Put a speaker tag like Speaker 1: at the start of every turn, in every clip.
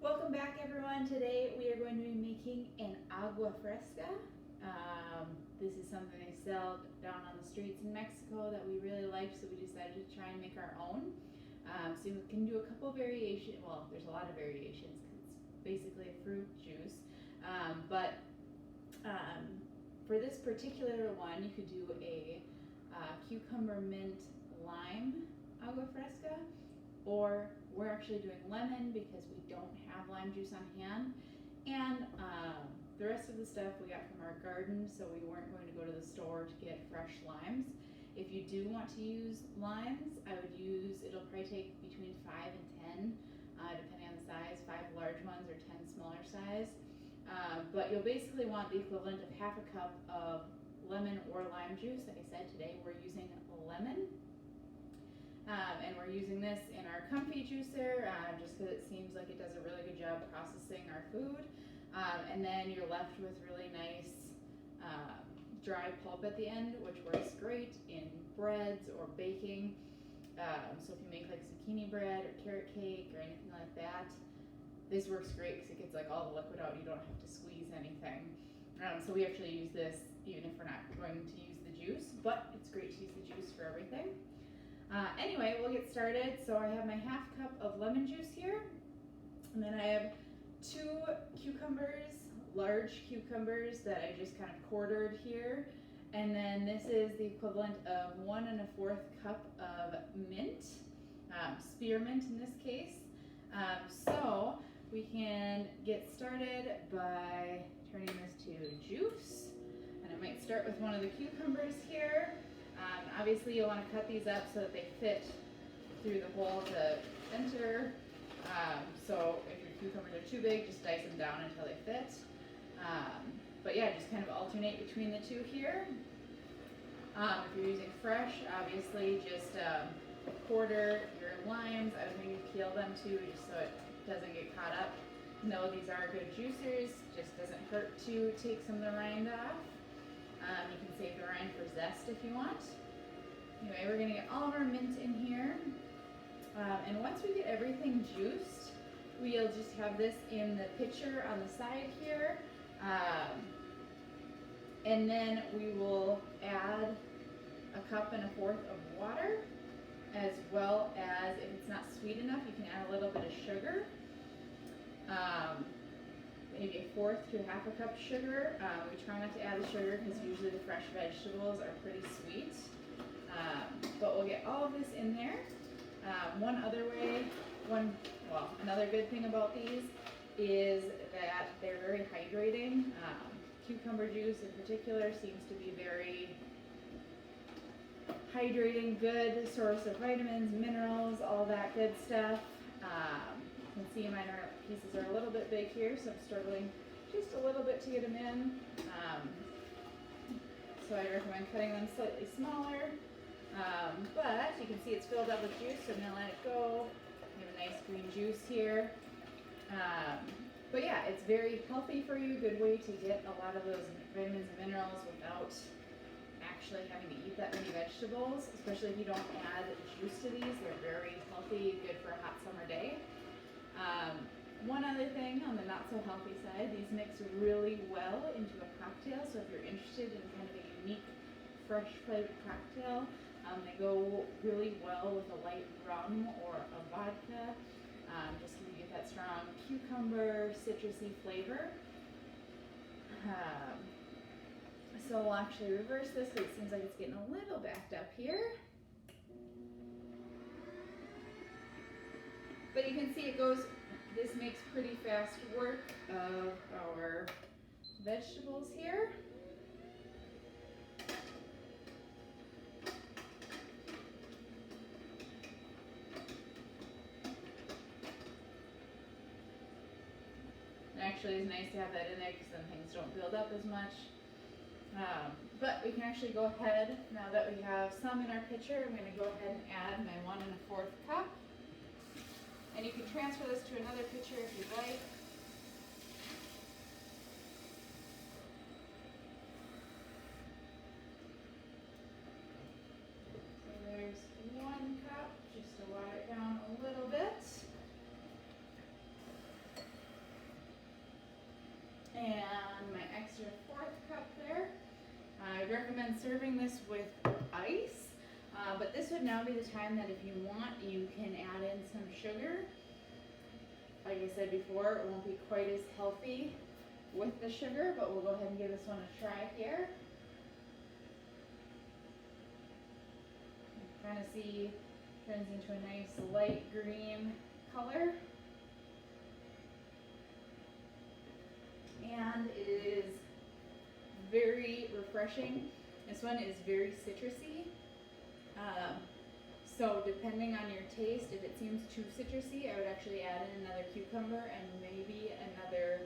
Speaker 1: Welcome back everyone. Today we are going to be making an agua fresca. This is something they sell down on the streets in Mexico that we really liked, so we decided to try and make our own. So we can do a couple variations. Well, there's a lot of variations because it's basically a fruit juice. For this particular one, you could do a cucumber mint lime agua fresca, or we're actually doing lemon because we don't have lime juice on hand. And the rest of the stuff we got from our garden, so we weren't going to go to the store to get fresh limes. If you do want to use limes, I would use, it'll probably take between 5 and 10, depending on the size, 5 large ones or 10 smaller size. But you'll basically want the equivalent of half a cup of lemon or lime juice. Like I said, today we're using lemon. And we're using this in our comfy juicer just because it seems like it does a really good job processing our food. And then you're left with really nice dry pulp at the end, which works great in breads or baking. So if you make like zucchini bread or carrot cake or anything like that, this works great because it gets like all the liquid out. You don't have to squeeze anything. So we actually use this even if we're not going to use the juice, but it's great to use the juice for everything. Anyway, we'll get started. So I have my half cup of lemon juice here, and then I have 2 cucumbers, large cucumbers that I just kind of quartered here, and then this is the equivalent of 1 1/4 cup of mint, spearmint in this case. So we can get started by turning this to juice, and I might start with one of the cucumbers here. Obviously you'll want to cut these up so that they fit through the hole to enter. So if your cucumbers are too big, just dice them down until they fit. But yeah, just kind of alternate between the two here. If you're using fresh, obviously just quarter your limes. I would maybe peel them too, just so it doesn't get caught up. No, these are good juicers. Just doesn't hurt to take some of the rind off. You can save the rind for zest if you want. Anyway, we're gonna get all of our mint in here. And once we get everything juiced, we'll just have this in the pitcher on the side here. And then we will add 1 1/4 cups of water, as well as, if it's not sweet enough, you can add a little bit of sugar. Maybe 1/4 to 1/2 cup sugar. We try not to add the sugar because usually the fresh vegetables are pretty sweet. But we'll get all of this in there. Another good thing about these is that they're very hydrating. Cucumber juice in particular seems to be very hydrating, good source of vitamins, minerals, all that good stuff. You can see mine pieces are a little bit big here, so I'm struggling just a little bit to get them in. So I recommend cutting them slightly smaller. But you can see it's filled up with juice, so I'm gonna let it go. We have a nice green juice here. But yeah, it's very healthy for you, good way to get a lot of those vitamins and minerals without actually having to eat that many vegetables, especially if you don't add juice to these. They're very healthy, good for a hot summer day. One other thing on the not so healthy side, these mix really well into a cocktail. So if you're interested in kind of a unique, fresh flavored cocktail, they go really well with a light rum or a vodka, just so you get that strong cucumber, citrusy flavor. So we'll actually reverse this because it seems like it's getting a little backed up here. But you can see this makes pretty fast work of our vegetables here. And actually it's nice to have that in there because then things don't build up as much. But we can actually go ahead, now that we have some in our pitcher, I'm going to go ahead and add my 1 1/4 cup. And you can transfer this to another pitcher if you'd like. So there's 1 cup, just to water it down a little bit. recommend serving this with ice, but this would now be the time that if you want, you can add in some sugar. Like I said before, it won't be quite as healthy with the sugar, but we'll go ahead and give this one a try here. Kind of see, turns into a nice light green color. And it is very refreshing. This one is very citrusy. So depending on your taste, if it seems too citrusy, I would actually add in another cucumber and maybe another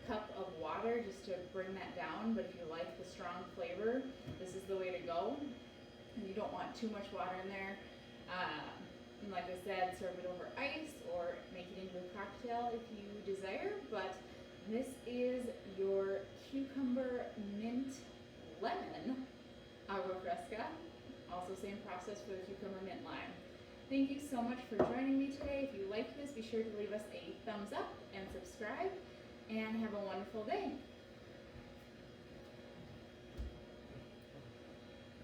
Speaker 1: cup of water just to bring that down. But if you like the strong flavor, this is the way to go. And you don't want too much water in there. And like I said, serve it over ice or make it into a cocktail if you desire. But this is your cucumber mint lemon agua fresca. Also same process for the cucumber mint lime. Thank you so much for joining me today. If you like this, be sure to leave us a thumbs up and subscribe, and have a wonderful day.